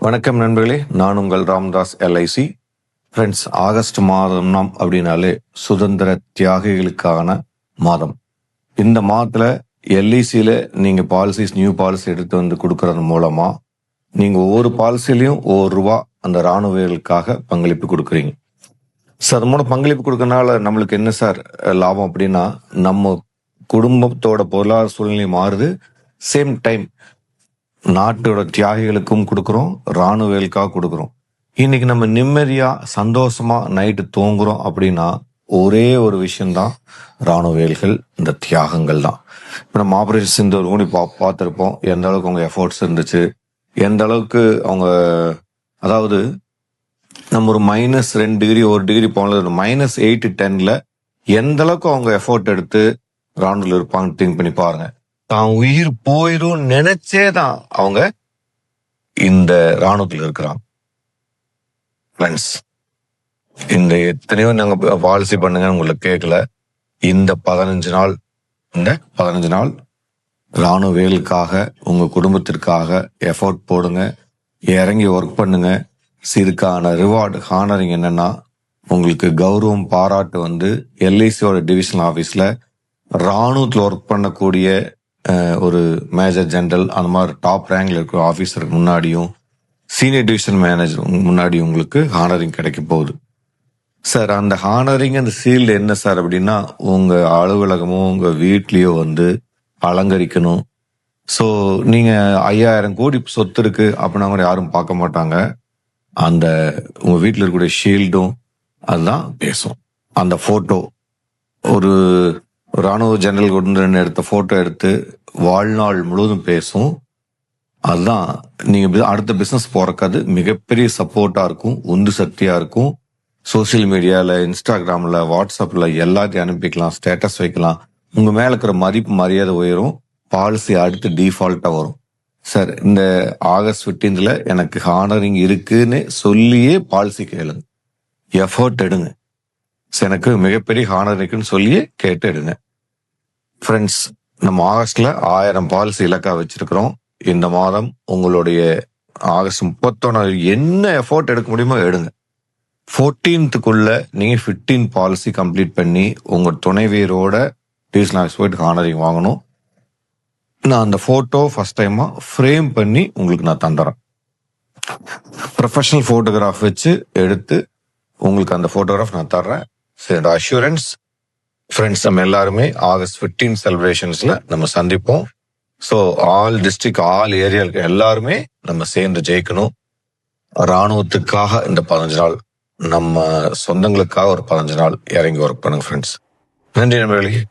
வணக்கம் நண்பர்களே, நான் உங்கள் ராம்தாஸ் எல்ஐசி. ஃப்ரெண்ட்ஸ், ஆகஸ்ட் மாதம் அப்படின்னாலே சுதந்திர தியாகிகளுக்கான மாதம். இந்த மாதத்தில் எல்ஐசியில் நீங்கள் நியூ பாலிசி எடுத்து வந்து கொடுக்கறது மூலமாக நீங்கள் ஒவ்வொரு பாலிசிலையும் ₹1 அந்த இராணுவர்களுக்காக பங்களிப்பு கொடுக்குறீங்க சார். அது மூலம் பங்களிப்பு கொடுக்கறனால நம்மளுக்கு என்ன சார் லாபம் அப்படின்னா, நம்ம குடும்பத்தோட பொருளாதார சூழ்நிலை மாறுது. சேம் டைம் நாட்டோட தியாகிகளுக்கும் கொடுக்குறோம், இராணுவர்களுக்காக கொடுக்குறோம். இன்னைக்கு நம்ம நிம்மதியா சந்தோஷமா நைட்டு தூங்குறோம் அப்படின்னா ஒரே ஒரு விஷயம்தான், இராணுவர்கள், இந்த தியாகங்கள் தான். இப்போ நம்ம ஆபரேஷன் சிந்தூர் கூட பார்த்துருப்போம், எந்த அளவுக்கு அவங்க எஃபோர்ட்ஸ் இருந்துச்சு, எந்த அளவுக்கு அவங்க, அதாவது நம்ம ஒரு -2 1 டிகிரி போனது -8 10ல எந்த அளவுக்கு அவங்க எஃபோர்ட் எடுத்து இராணுவத்தில் இருப்பாங்க திங்க் பண்ணி பாருங்க. தான் உயிர் போயிடும் நினைச்சேதான் அவங்க இந்த இராணுவத்தில் இருக்கிறாங்க. ஃப்ரெண்ட்ஸ், இந்த எத்தனையோ நாங்க பாலிசி பண்ணுங்க உங்களுக்கு கேட்கல. இந்த 15 நாள் இராணுவர்களுக்காக, உங்க குடும்பத்திற்காக எஃபோர்ட் போடுங்க, இறங்கி ஒர்க் பண்ணுங்க. இதுக்கான ரிவார்டு ஹானரிங் என்னன்னா, உங்களுக்கு கௌரவம் பாராட்டு வந்து எல்ஐசியோட டிவிஷனல் ஆஃபீஸில் இராணுவத்தில் ஒர்க் பண்ணக்கூடிய ஒரு மேஜர் ஜெனரல், அந்த மாதிரி டாப் ரேங்க்ல இருக்கிற ஆஃபீஸருக்கு முன்னாடியும் சீனியர் டிவிஷன் மேனேஜர் முன்னாடி உங்களுக்கு ஹானரிங் கிடைக்க போகுது சார். அந்த ஹானரிங், அந்த சீல்டு என்ன சார் அப்படின்னா, உங்க அலுவலகமோ உங்க வீட்லயோ வந்து அலங்கரிக்கணும். ஸோ நீங்க 5000 கோடி சொத்து இருக்கு அப்படின்னா கூட யாரும் பார்க்க மாட்டாங்க. அந்த உங்க வீட்டில் இருக்கக்கூடிய ஷீல்டும் அதுதான் பேசும். அந்த போட்டோ, ஒரு ராணுவ ஜெனரல் கொண்டு எடுத்த போட்டோ எடுத்து வாழ்நாள் முழுவதும் பேசும். அதுதான் நீங்க அடுத்த பிசினஸ் போறக்கு அது மிகப்பெரிய சப்போர்ட்டா இருக்கும், உந்து சக்தியா இருக்கும். சோசியல் மீடியால, இன்ஸ்டாகிராம்ல, வாட்ஸ்அப்ல எல்லாத்தையும் அனுப்பிக்கலாம், ஸ்டேட்டஸ் வைக்கலாம். உங்க மேல இருக்கிற மதிப்பு மரியாதை உயரும். பாலிசி அடுத்து டிஃபால்ட்டா வரும் சார். இந்த ஆகஸ்ட் 15ல எனக்கு ஹானரிங் இருக்குன்னு சொல்லியே பாலிசி கேளுங்க, எஃபர்ட் எடுங்க. எனக்கு மிகப்பெரிய ஹானர் இருக்குன்னு சொல்லியே கேட்டு எடுங்க. ஃப்ரெண்ட்ஸ், நம்ம ஆகஸ்ட்ல 1000 பாலிசி இலக்கா வச்சிருக்கிறோம். இந்த மாதம் உங்களுடைய ஆகஸ்ட் 31 என்ன எஃபோர்ட் எடுக்க முடியுமோ எடுங்க. 14th நீங்க 15 பாலிசி கம்ப்ளீட் பண்ணி உங்க துணைவியரோட டிவிஷனல் போயிட்டு ஹானரிங் வாங்கணும். நான் அந்த போட்டோ ஃபர்ஸ்ட் டைமா ஃப்ரேம் பண்ணி உங்களுக்கு நான் தந்துறேன். ப்ரொஃபஷனல் போட்டோகிராஃப் வச்சு எடுத்து உங்களுக்கு அந்த போட்டோகிராஃப் நான் தர்றேன். சரி, அஷூரன்ஸ். ஃப்ரெண்ட்ஸ், நம்ம எல்லாருமே ஆகஸ்ட் 15 செலிப்ரேஷன்ஸ்ல நம்ம சந்திப்போம். ஸோ ஆல் டிஸ்ட்ரிக்ட், ஆல் ஏரியாவுக்கு எல்லாருமே நம்ம சேர்ந்து ஜெயிக்கணும். இராணுவத்துக்காக இந்த 15 நாள், நம்ம சொந்தங்களுக்காக ஒரு 15 நாள் இறங்கி ஒர்க் பண்ணுங்க ஃப்ரெண்ட்ஸ். நன்றி நண்பர்களே.